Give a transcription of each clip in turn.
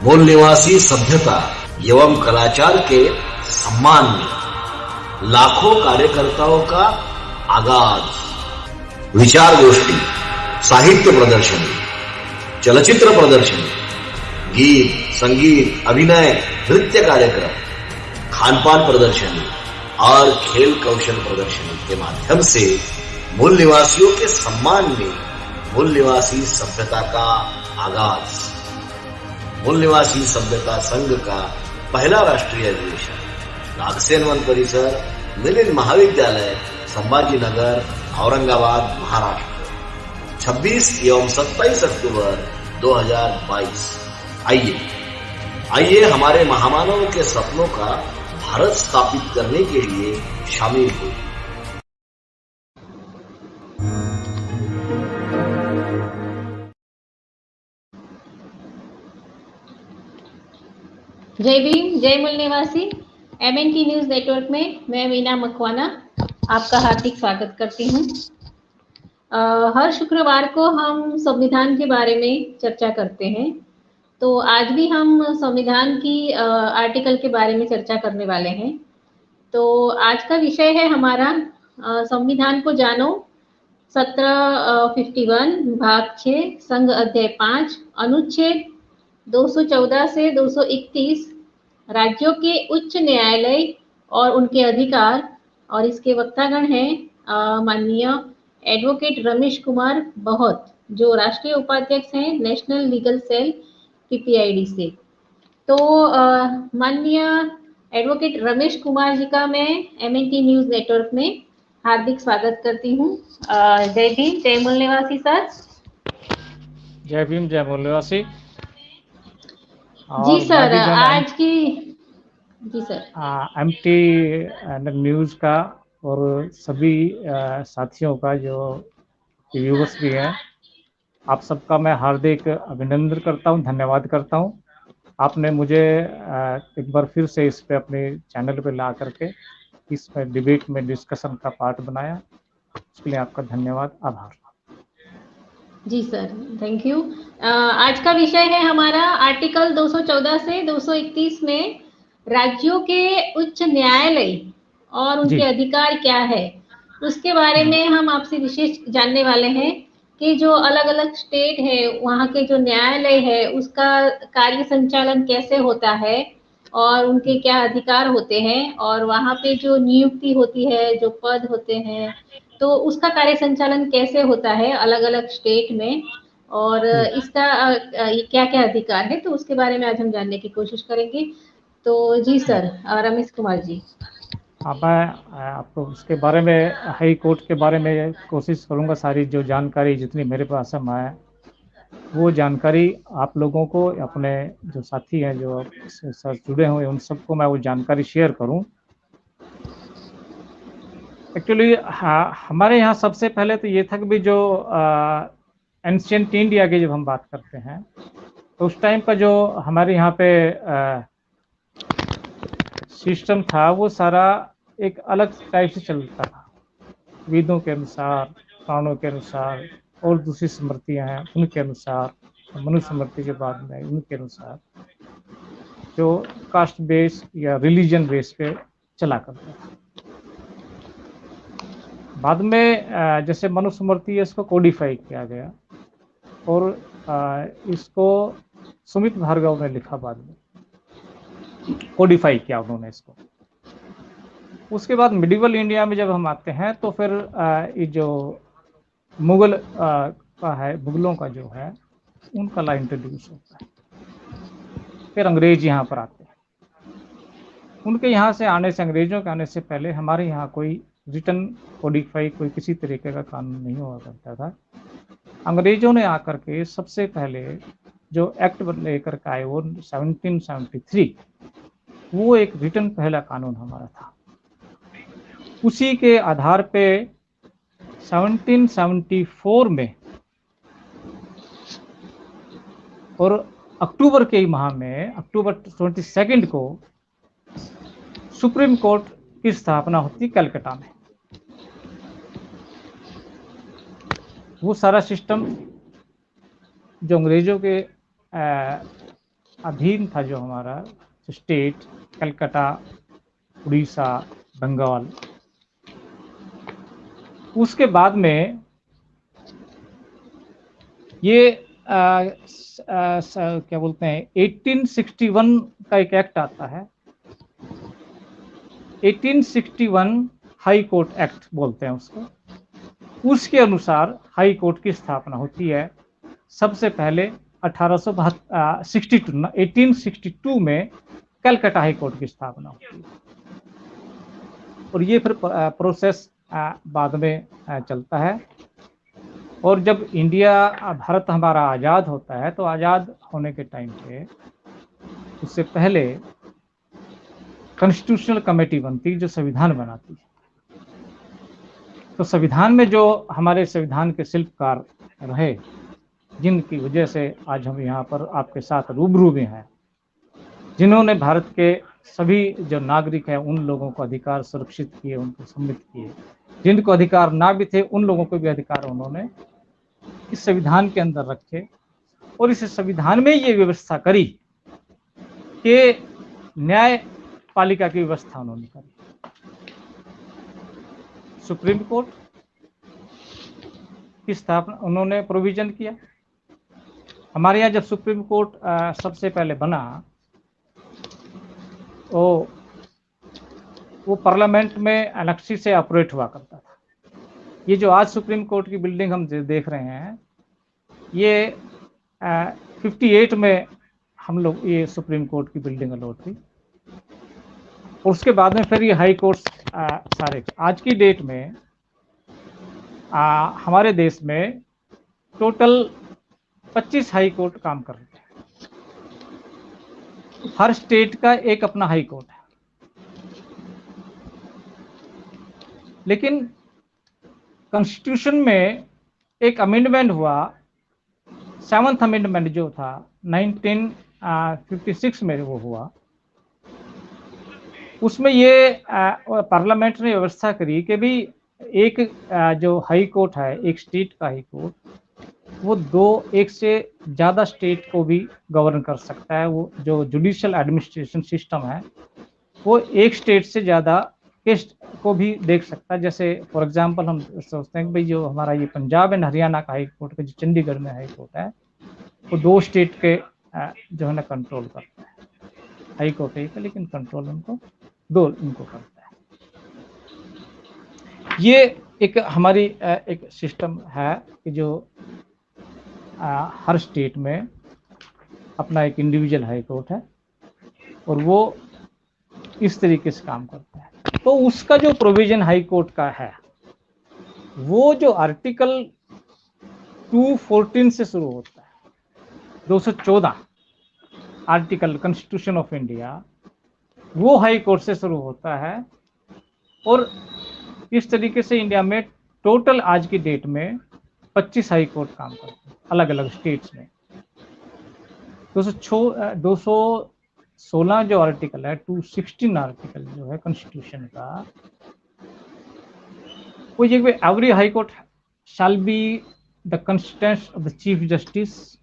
मूल निवासी सभ्यता एवं कलाचार के सम्मान में लाखों कार्यकर्ताओं का आगाज, विचार गोष्ठी, साहित्य प्रदर्शनी, चलचित्र प्रदर्शनी, गीत, संगीत, अभिनय, नृत्य कार्यक्रम, खानपान प्रदर्शनी और खेल कौशल प्रदर्शनी के माध्यम से मूल निवासियों के सम्मान में मूल निवासी सभ्यता का आगाज। मूल निवासी सभ्यता संघ का पहला राष्ट्रीय अधिवेशन नागसेन वन परिसर, मिलिंद महाविद्यालय, संभाजीनगर, औरंगाबाद, महाराष्ट्र, 26 एवं 27 अक्टूबर 2022। आइए हमारे महामानव के सपनों का भारत स्थापित करने के लिए शामिल हो। जय भीम, जय मूल निवासी। एमएनटी न्यूज नेटवर्क में मैं मीना मकवाना आपका हार्दिक स्वागत करती हूँ। हर शुक्रवार को हम संविधान के बारे में चर्चा करते हैं, तो आज भी हम संविधान की आर्टिकल के बारे में चर्चा करने वाले हैं। तो आज का विषय है हमारा संविधान को जानो, 1751 भाग 6 संघ अध्याय 5 अनुच्छेद 214 से 231 राज्यों के उच्च न्यायालय और उनके अधिकार। और इसके वक्तागण हैं माननीय एडवोकेट रमेश कुमार बहुत, जो राष्ट्रीय उपाध्यक्ष हैं नेशनल लीगल सेल PPID से। तो माननीय एडवोकेट रमेश कुमार जी का मैं MNT न्यूज नेटवर्क में हार्दिक स्वागत करती हूँ। जय भीम, जय मूल निवासी सर। जय भीम, जय मूल निवासी। जी सर, आज की जी सर MT न्यूज़ का और सभी साथियों का जो व्यूवर्स भी हैं, आप सबका मैं हार्दिक अभिनंदन करता हूं, धन्यवाद करता हूं। आपने मुझे एक बार फिर से इस पे अपने चैनल पे ला करके इस पे डिबेट में डिस्कशन का पार्ट बनाया, उसके लिए आपका धन्यवाद, आभार। जी सर, थैंक यू। आज का विषय है हमारा आर्टिकल 214 से 231 में राज्यों के उच्च न्यायालय और उनके अधिकार क्या है, उसके बारे में हम आपसे विशेष जानने वाले हैं कि जो अलग अलग स्टेट है वहाँ के जो न्यायालय है उसका कार्य संचालन कैसे होता है और उनके क्या अधिकार होते हैं, और वहाँ पे जो नियुक्ति होती है, जो पद होते हैं, तो उसका कार्य संचालन कैसे होता है अलग अलग स्टेट में, और इसका क्या क्या अधिकार है, तो उसके बारे में आज हम जानने की कोशिश करेंगे। तो जी सर, रमेश कुमार जी। हाँ, मैं आपको उसके बारे में, हाई कोर्ट के बारे में कोशिश करूँगा, सारी जो जानकारी जितनी मेरे पास है मैं वो जानकारी आप लोगों को, अपने जो साथी हैं जो सर जुड़े हुए उन सबको मैं वो जानकारी शेयर करूं। एक्चुअली हमारे यहाँ सबसे पहले तो ये था कि भी जो एंशिएंट इंडिया की जब हम बात करते हैं तो उस टाइम का जो हमारे यहाँ पे सिस्टम था वो सारा एक अलग टाइप से चलता था, वेदों के अनुसार, पुराणों के अनुसार, और दूसरी स्मृतियाँ हैं उनके अनुसार, मनुष्य स्मृति के बाद में उनके अनुसार, जो कास्ट बेस या रिलीजन बेस पे चला करता था। बाद में जैसे मनुष्य स्मृति इसको कोडिफाई किया गया और इसको सुमित भार्गव ने लिखा, बाद में कोडिफाई किया उन्होंने इसको। उसके बाद मिडिवल इंडिया में जब हम आते हैं तो फिर ये जो मुगल का है, मुगलों का जो है उनका लॉ इंट्रोड्यूस होता है। फिर अंग्रेज यहाँ पर आते हैं। उनके यहाँ से आने से, अंग्रेजों के आने से पहले हमारे यहाँ कोई रिटन कोडिफाई, कोई किसी तरीके का कानून नहीं हुआ करता था। अंग्रेजों ने आकर के सबसे पहले जो एक्ट लेकर के आए वो 1773, वो एक रिटन पहला कानून हमारा था। उसी के आधार पे 1774 में और अक्टूबर के माह में, अक्टूबर 22 को सुप्रीम कोर्ट की स्थापना होती कलकत्ता में। वो सारा सिस्टम जो अंग्रेजों के अधीन था जो हमारा स्टेट, कलकत्ता, उड़ीसा, बंगाल, उसके बाद में ये क्या बोलते हैं 1861 का एक एक्ट आता है, 1861 हाई कोर्ट एक्ट बोलते हैं उसको। उसके अनुसार हाई कोर्ट की स्थापना होती है। सबसे पहले 1862 में कलकत्ता हाई कोर्ट की स्थापना होती है, और ये फिर प्रोसेस बाद में चलता है। और जब भारत हमारा आज़ाद होता है, तो आज़ाद होने के टाइम पे उससे पहले कॉन्स्टिट्यूशनल कमेटी बनती है जो संविधान बनाती है। तो संविधान में जो हमारे संविधान के शिल्पकार रहे, जिनकी वजह से आज हम यहाँ पर आपके साथ रूबरू में हैं, जिन्होंने भारत के सभी जो नागरिक हैं उन लोगों को अधिकार सुरक्षित किए, उनको सम्मिलित किए, जिनको अधिकार ना भी थे उन लोगों को भी अधिकार उन्होंने इस संविधान के अंदर रखे, और इस संविधान में ये व्यवस्था करी कि न्यायपालिका की व्यवस्था उन्होंने करी। सुप्रीम कोर्ट की स्थापना उन्होंने प्रोविजन किया। हमारे यहाँ जब सुप्रीम कोर्ट सबसे पहले बना, वो पार्लियामेंट में इलेक्ट्रिसिटी से ऑपरेट हुआ करता था। ये जो आज सुप्रीम कोर्ट की बिल्डिंग हम देख रहे हैं, ये 58 में हम लोग ये सुप्रीम कोर्ट की बिल्डिंग अलॉट हुई, और उसके बाद में फिर ये हाई कोर्ट सारे। आज की डेट में हमारे देश में टोटल 25 हाई कोर्ट काम कर रहे हैं। हर स्टेट का एक अपना हाई कोर्ट है, लेकिन कॉन्स्टिट्यूशन में एक अमेंडमेंट हुआ, 7th अमेंडमेंट जो था 1956 में वो हुआ। उसमें ये पार्लियामेंट ने व्यवस्था करी कि भी एक जो हाई कोर्ट है, एक स्टेट का हाई कोर्ट, वो एक से ज़्यादा स्टेट को भी गवर्न कर सकता है। वो जो जुडिशियल एडमिनिस्ट्रेशन सिस्टम है, वो एक स्टेट से ज़्यादा केस को भी देख सकता है। जैसे फॉर एग्जांपल हम सोचते हैं कि भाई जो हमारा ये पंजाब एंड हरियाणा का हाई कोर्ट है, जो चंडीगढ़ में हाई कोर्ट है, वो 2 स्टेट के जो है ना कंट्रोल करता है। हाई कोर्ट एक है, लेकिन कंट्रोल उनको 2 इनको करता है। ये एक हमारी एक सिस्टम है कि जो हर स्टेट में अपना एक इंडिविजुअल हाई कोर्ट है, और वो इस तरीके से काम करता है। तो उसका जो प्रोविजन हाई कोर्ट का है, वो जो आर्टिकल 214 से शुरू होता है, 214 आर्टिकल कॉन्स्टिट्यूशन ऑफ इंडिया, वो हाई कोर्ट से शुरू होता है। और इस तरीके से इंडिया में टोटल आज की डेट में 25 हाई कोर्ट काम करते हैं अलग अलग स्टेट्स में। 216 जो आर्टिकल है, 216 आर्टिकल जो है कॉन्स्टिट्यूशन का, वो ये every high court shall be the constituents of the chief justice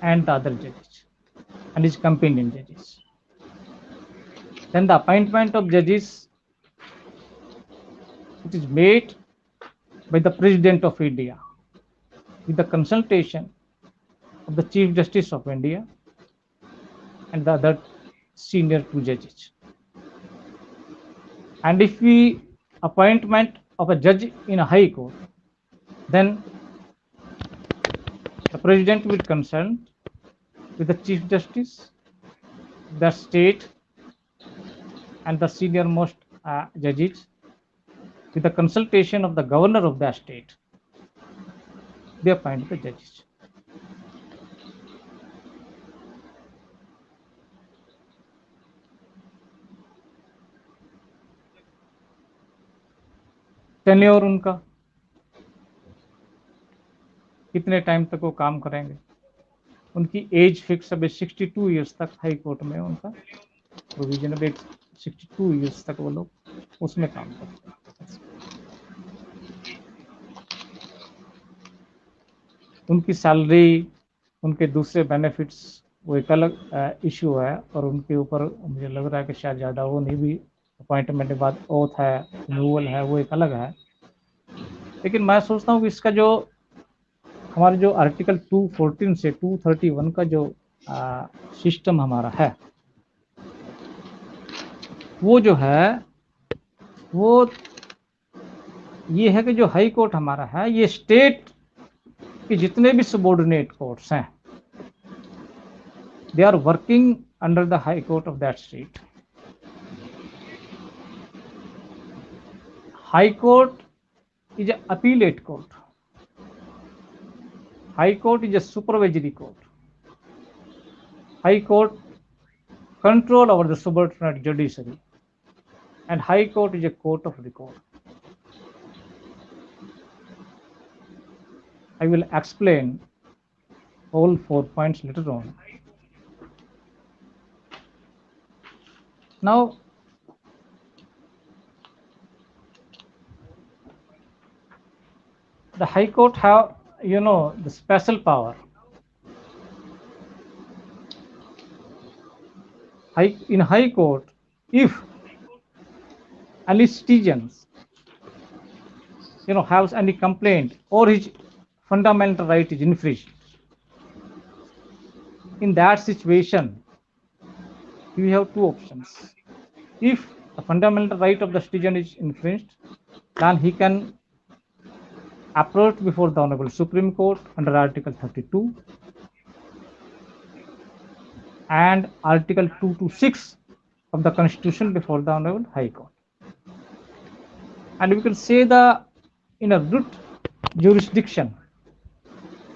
and the other judges and his companion judges. Then the appointment of judges, it is made by the President of India with the consultation of the Chief Justice of India and the other senior 2 judges. And if we appointment of a judge in a high court, then the President will consult with the Chief Justice, the state and the senior most judges, with the consultation of the governor of the state, they appoint the judges. Tenure उनका कितने time तक वो काम करेंगे, उनकी as fix है 62 years तक high court में उनका प्रोविजन है। 62 ईयर्स तक वो लोग उसमें काम करते हैं। उनकी सैलरी, उनके दूसरे बेनिफिट्स वो एक अलग इशू है, और उनके ऊपर मुझे लग रहा है कि शायद ज़्यादा वो नहीं भी, अपॉइंटमेंट के बाद ओथ है, रिमूवल है, वो एक अलग है। लेकिन मैं सोचता हूँ कि इसका जो हमारे जो आर्टिकल 214 से 231 का जो सिस्टम हमारा है, वो जो है वो ये है कि जो हाई कोर्ट हमारा है, ये स्टेट के जितने भी सबॉर्डिनेट कोर्ट्स हैं, they are working under the high court of that state. High court is an appellate court. High court is a supervisory court. High court control over the subordinate judiciary, and high court is a court of record. I will explain all 4 points later on. Now, the High Court have, the special power. In High Court, if any citizens, has any complaint or his fundamental right is infringed, in that situation, we have two options. If the fundamental right of the citizen is infringed, then he can approach before the Honorable Supreme Court under Article 32 and Article 226 of the Constitution before the Honorable High Court. And we can say in a root jurisdiction,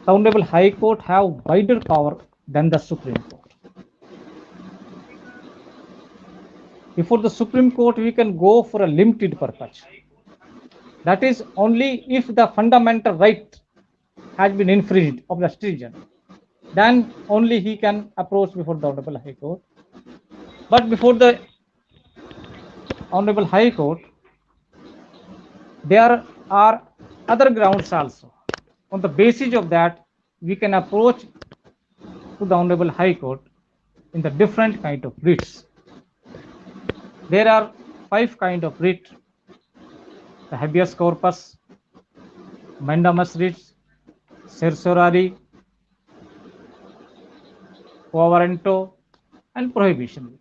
the Honorable High Court have wider power than the Supreme Court. Before the Supreme Court, we can go for a limited purpose. That is only if the fundamental right has been infringed of the citizen, then only he can approach before the Honorable High Court. But before the Honorable High Court, there are other grounds also. On the basis of that, we can approach to the Honorable High Court in the different kind of writs. There are 5 kind of writ: the habeas corpus, mandamus writs, certiorari, quo warranto, and prohibition.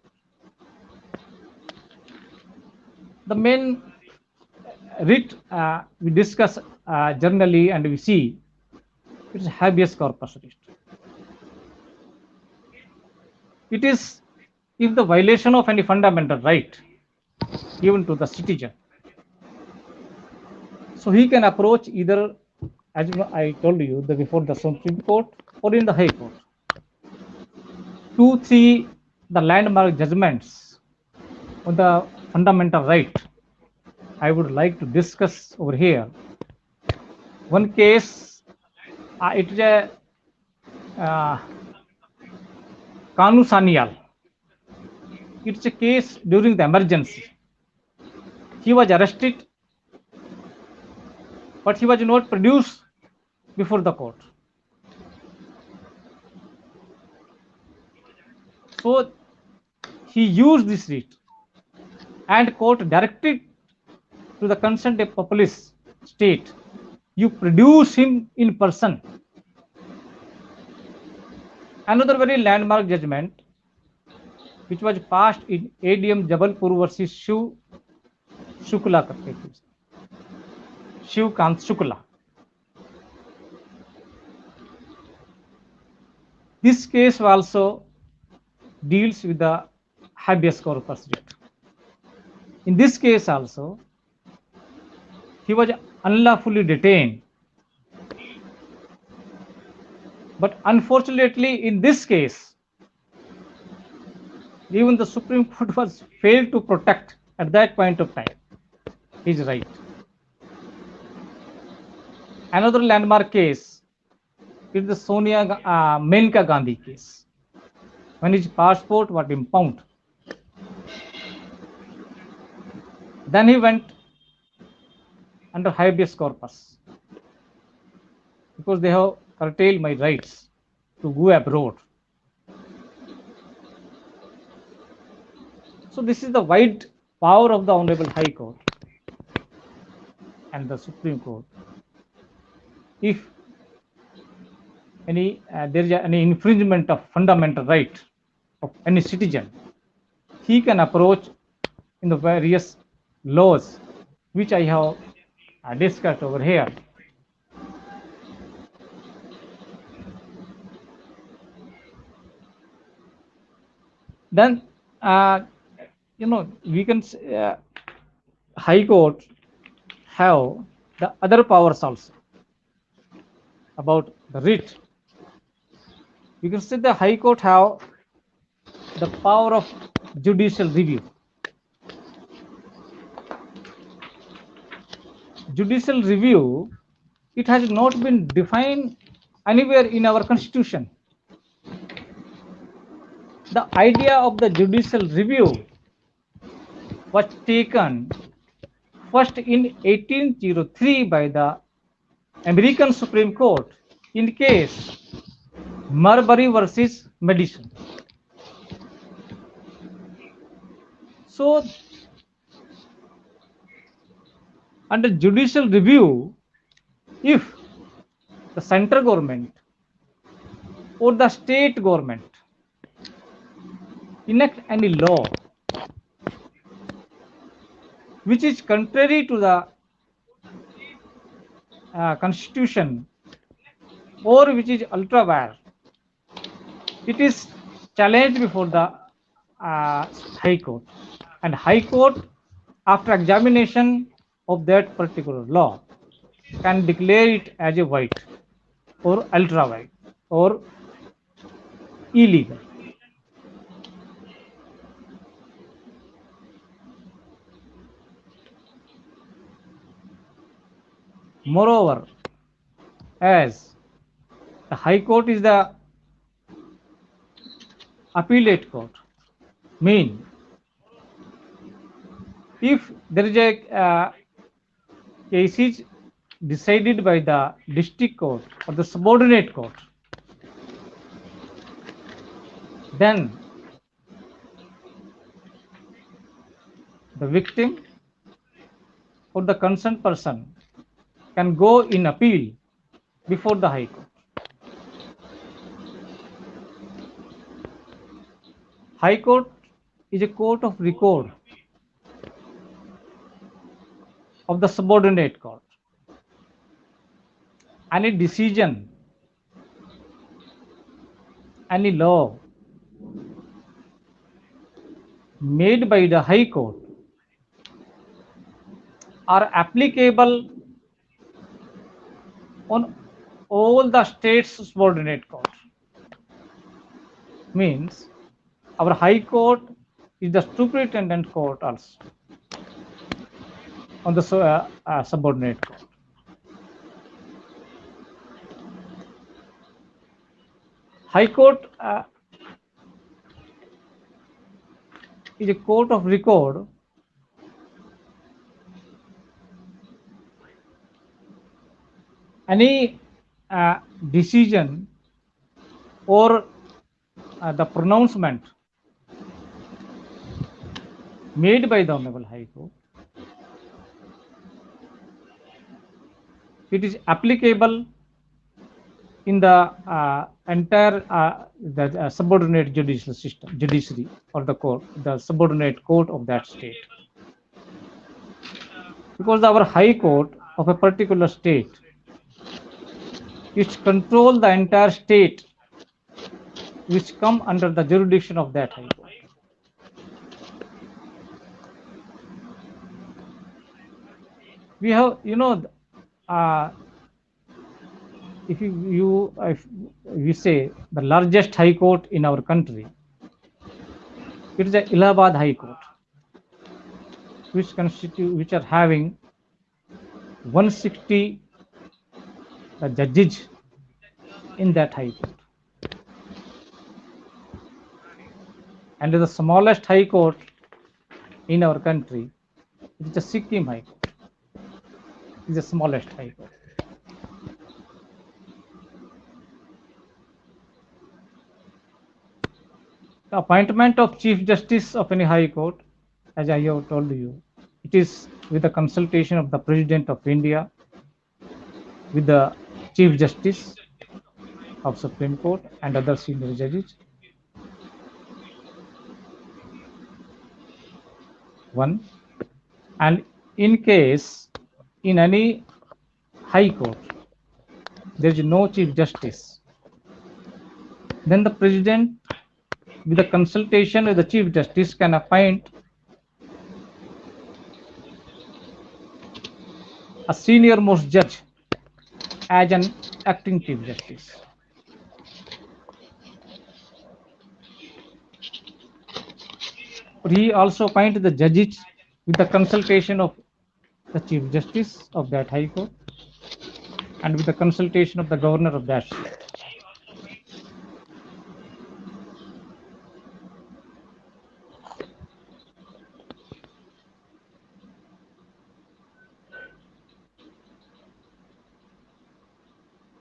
The main writ we discuss generally and we see, it is habeas corpus writ. It is if the violation of any fundamental right given to the citizen, so he can approach either, as I told you, before the Supreme Court or in the High Court. 2, 3, the landmark judgments on the fundamental right, I would like to discuss over here. One case, it is a Kanu Sanyal. It's a case during the emergency. He was arrested, but he was not produced before the court. So he used this writ, and court directed to the concerned populace state, you produce him in person. Another very landmark judgment, which was passed in ADM Jabalpur versus Shiv Shukla case. Shivkant Shukla. This case also deals with the habeas corpus writ. In this case also, he was unlawfully detained. But unfortunately, in this case, even the Supreme Court was failed to protect at that point of time his right. Another landmark case is the Menka Gandhi case, when his passport was impounded. Then he went under habeas corpus because they have curtailed my rights to go abroad. So this is the wide power of the Honorable High Court and the Supreme Court. If there is any infringement of fundamental right of any citizen, he can approach in the various laws which I have discussed over here. Then we can High Court have the other powers also about the writ. You can say the High Court have the power of judicial review. Judicial review, it has not been defined anywhere in our constitution. The idea of the judicial review was taken first in 1803 by the American Supreme Court in case Marbury versus Madison. So under judicial review, if the central government or the state government enact any law which is contrary to the constitution or which is ultra vires, it is challenged before the High Court, and High Court, after examination of that particular law, can declare it as a void or ultra vires or illegal. Moreover, as the High Court is the appellate court, mean if there is a case is decided by the district court or the subordinate court, then the victim or the concerned person can go in appeal before the High Court. High Court is a court of record of the subordinate court. Any decision, any law made by the High Court are applicable on all the states' subordinate court. Means our High Court is the superintendent court also on the subordinate court. High Court is a court of record any decision or the pronouncement made by the Honorable High Court, it is applicable in the entire subordinate judicial system, judiciary or the court, the subordinate court of that state. Because our High Court of a particular state, it controls the entire state which come under the jurisdiction of that High Court. We have, if we say the largest High Court in our country, it is the Allahabad High Court, which are having 160 judges in that High Court. And the smallest High Court in our country, it is the Sikkim High Court. It is the smallest High Court. The appointment of Chief Justice of any High Court, as I have told you, it is with the consultation of the President of India, with the Chief Justice of Supreme Court and other senior judges. One, and in case in any High Court there is no Chief Justice, then the President, with the consultation with the Chief Justice, can appoint a senior most judge as an acting Chief Justice. He also appoints the judges with the consultation of the Chief Justice of that High Court and with the consultation of the Governor of that state.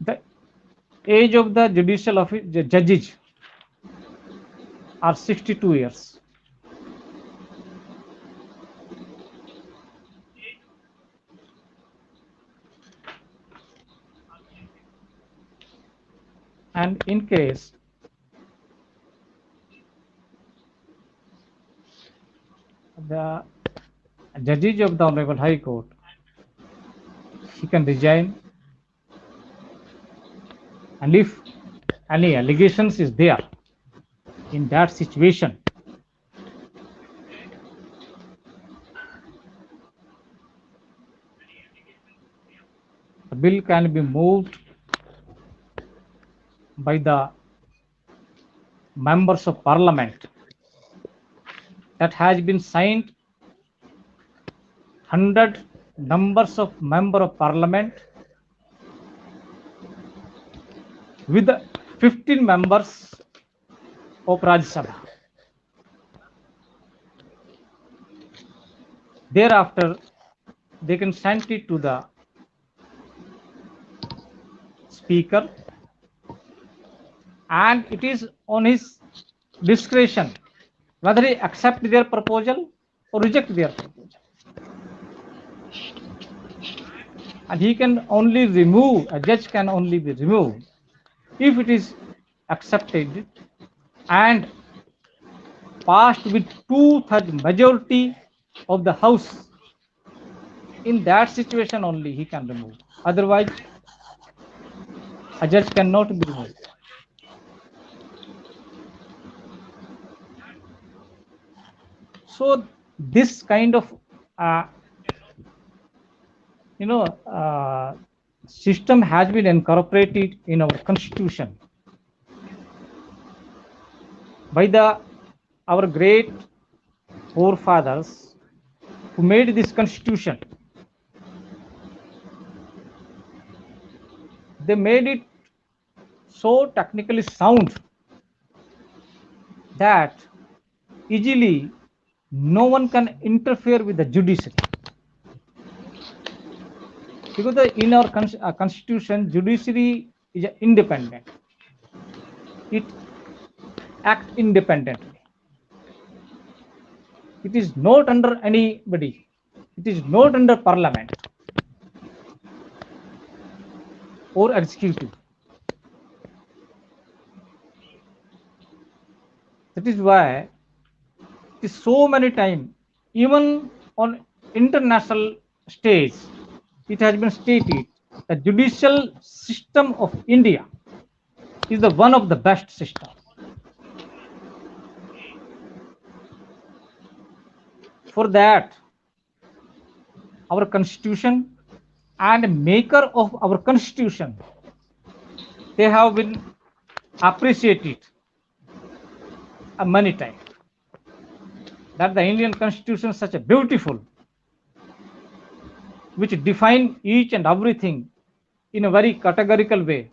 The age of the judicial office judges are 62 years. And in case the judges of the Honorable High Court, he can resign, and if any allegations is there in that situation, the bill can be moved by the members of Parliament that has been signed 100 numbers of member of Parliament with 15 members of Rajya Sabha. Thereafter, they can send it to the Speaker, and it is on his discretion whether he accept their proposal or reject their proposal. And he can only remove, a judge can only be removed if it is accepted and passed with 2/3 majority of the House. In that situation only he can remove. Otherwise, a judge cannot be removed. So this kind of system has been incorporated in our constitution by our great forefathers who made this constitution. They made it so technically sound that easily no one can interfere with the judiciary, because in our constitution, judiciary is independent. It acts independently. It is not under anybody. It is not under Parliament or executive. That is why it is so many times, even on international stage, it has been stated the judicial system of India is the one of the best system. For that, our constitution and maker of our constitution, they have been appreciated many times, that the Indian constitution is such a beautiful, which define each and everything in a very categorical way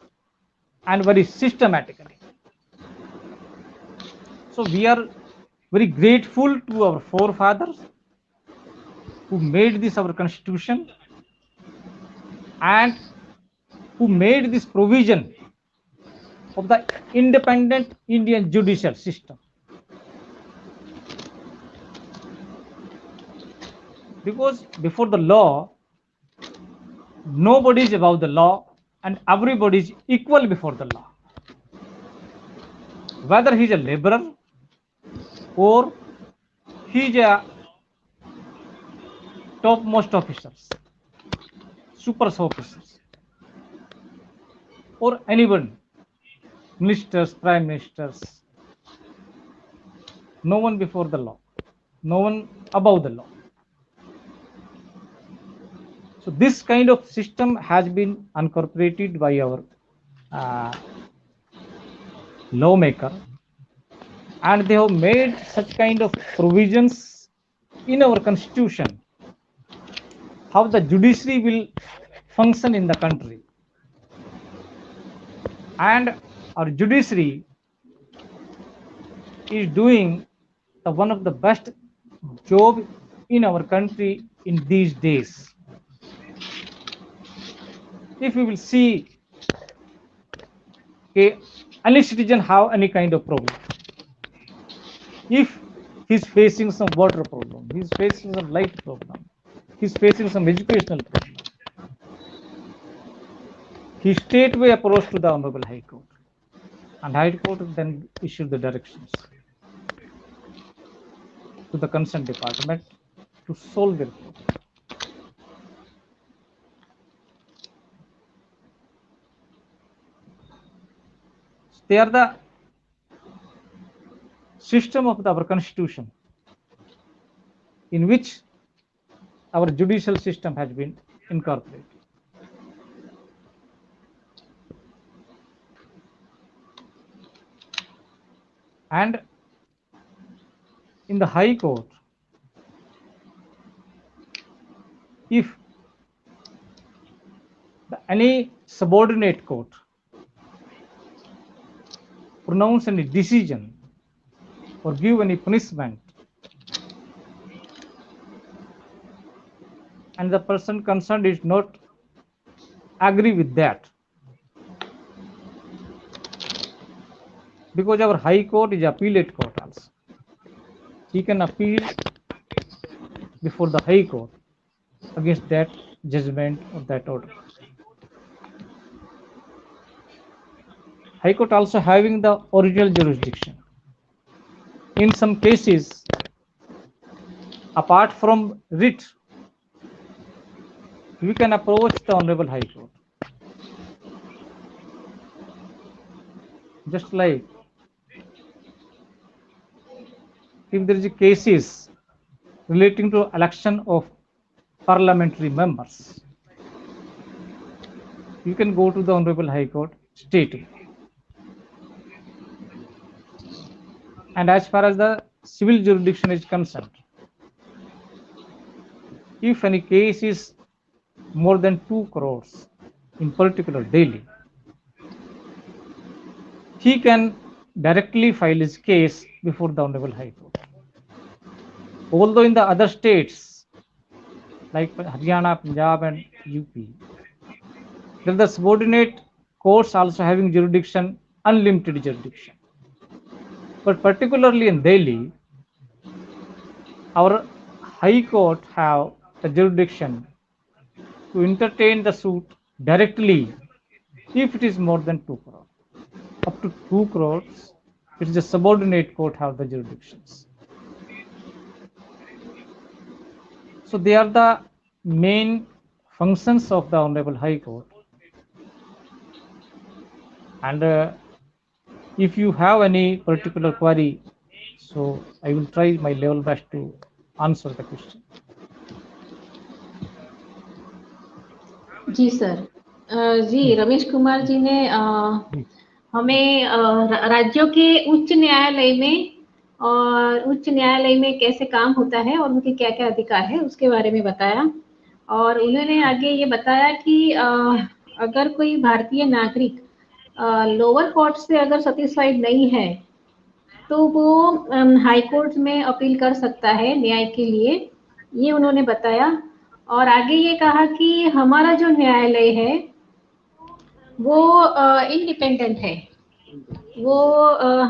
and very systematically. So we are very grateful to our forefathers who made this our constitution and who made this provision of the independent Indian judicial system. because before the law nobody is above the law and everybody is equal before the law, whether he is a laborer or he is a topmost officers, super officers, or anyone, ministers, prime ministers, no one before the law, no one above the law. So this kind of system has been incorporated by our lawmaker, and they have made such kind of provisions in our constitution how the judiciary will function in the country. And our judiciary is doing one of the best job in our country in these days. If we will see any citizen have any kind of problem, if he's facing some water problem, he's facing some light problem, he's facing some educational problem, he straightway approached to the Honorable High Court, and High Court then issued the directions to the concerned department to solve their problem. They are the system of our constitution in which our judicial system has been incorporated. And in the High Court, if any subordinate court pronounce any decision or give any punishment, and the person concerned is not agree with that, because our High Court is appellate court also, he can appeal before the High Court against that judgment or that order. High Court also having the original jurisdiction. In some cases, apart from writ, we can approach the Honorable High Court. Just like if there is cases relating to election of parliamentary members, you can go to the Honorable High Court stating. And as far as the civil jurisdiction is concerned, if any case is more than 2 crores in particular Delhi, he can directly file his case before the Honorable High Court. Although in the other states like Haryana, Punjab and UP, there are the subordinate courts also having jurisdiction, unlimited jurisdiction. But particularly in Delhi, our High Court have the jurisdiction to entertain the suit directly if it is more than 2 crores. Up to 2 crores, it is the subordinate court have the jurisdictions. So they are the main functions of the Honorable High Court. And if you have any particular query, so I will try my level best to answer the question. Ji sir, ji Ramesh Kumar ji ने हमें राज्यों के उच्च न्यायालय में और उच्च न्यायालय में कैसे काम होता है और उनके क्या क्या अधिकार है उसके बारे में बताया। और उन्होंने आगे ये बताया कि अगर कोई भारतीय नागरिक लोअर कोर्ट से अगर सेटिस्फाइड नहीं है तो वो हाई कोर्ट में अपील कर सकता है न्याय के लिए, ये उन्होंने बताया। और आगे ये कहा कि हमारा जो न्यायालय है वो इंडिपेंडेंट है, वो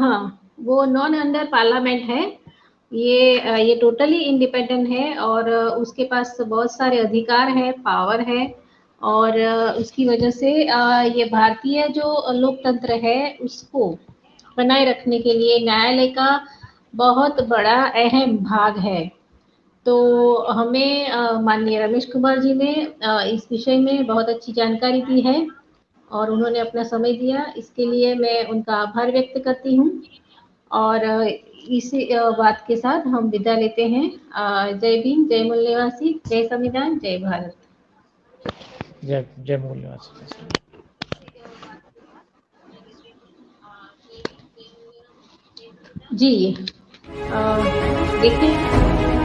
हाँ वो नॉन अंडर पार्लियामेंट है ये टोटली इंडिपेंडेंट है और उसके पास बहुत सारे अधिकार है, पावर है और उसकी वजह से ये भारतीय जो लोकतंत्र है उसको बनाए रखने के लिए न्यायालय का बहुत बड़ा अहम भाग है। तो हमें माननीय रमेश कुमार जी ने इस विषय में बहुत अच्छी जानकारी दी है और उन्होंने अपना समय दिया, इसके लिए मैं उनका आभार व्यक्त करती हूँ। और इसी बात के साथ हम विदा लेते हैं। जय भीम, जय मूल निवासी, जय संविधान, जय भारत। जय जय मूल निवासी। जी देखिए